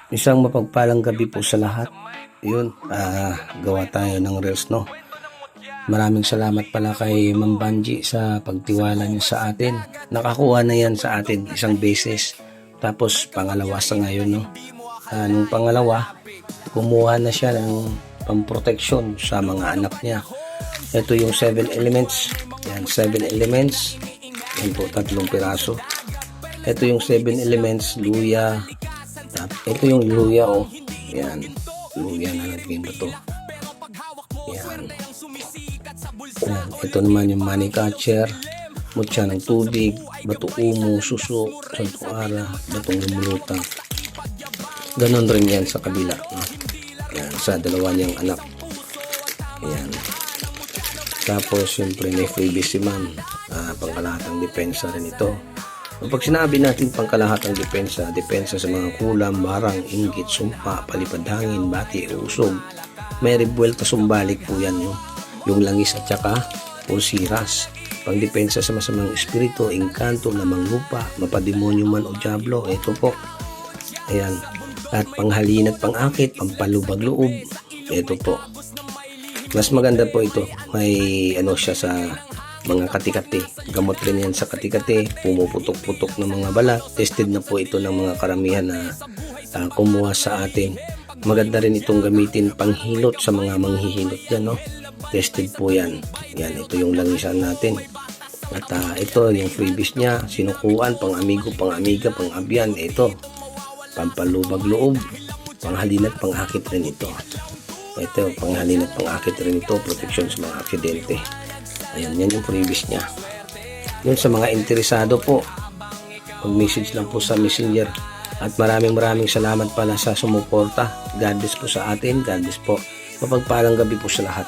Isang mapagpalang gabi po sa lahat. Yun, gawa tayo ng reels, no? Maraming salamat pala kay Ma'am Banji sa pagtiwala niya sa atin. Nakakuha na yan sa atin isang beses. Tapos pangalawa sa ngayon, no? Nung pangalawa, kumuha na siya ng pamproteksyon sa mga anak niya. Ito yung 7 elements. Yan, 7 elements. Yan po, 3 piraso. Ito yung 7 elements, luya. Ito yung luya, oh. Yan, luya na lagyan ba to. Yan. Yan. Ito naman yung money catcher, mutya ng tubig, bato umo, suso, santong ara, batong lumulutang. Ganon rin yan sa kabila, no? Yan, sa dalawa niyang anak. Yan. Tapos, siyempre, may freebies si ma'am. Pangkalahatang depensa rin ito. Kapag sinabi natin pangkalahatang depensa, depensa sa mga kulam, barang, inggit, sumpa, palipad hangin, bati, usog, may rebuelta sumbalik po yan, yung langis at saka pulsiras. Pangdepensa sa masamang espiritu, engkanto, lamang lupa, mapademonyo man o diablo, ito po. Ayan. At panghalin at pangakit, pampalubag loob, ito po. Mas maganda po ito. May ano siya sa mga katikati. Gamot rin yan sa katikati. Pumuputok-putok ng mga balat. Tested na po ito ng mga karamihan na kumuha sa atin. Maganda rin itong gamitin panghilot sa mga manghihilot yan, no? Tested po yan. Yan, ito yung langisan natin. At ito yung freebies niya. Sinukuan, pang amigo, pang amiga, pang abyan. Ito. Pampalubag loob. Panghalin at pangakit rin ito. Ito, panghalin at pangakit rin ito. Protection sa mga aksidente. Ayan, yan yung freebies niya. Yun sa mga interesado po, mag-message lang po sa Messenger. At maraming salamat pala sa sumuporta. God bless po sa atin. God bless po. Mapagpalang gabi po sa lahat.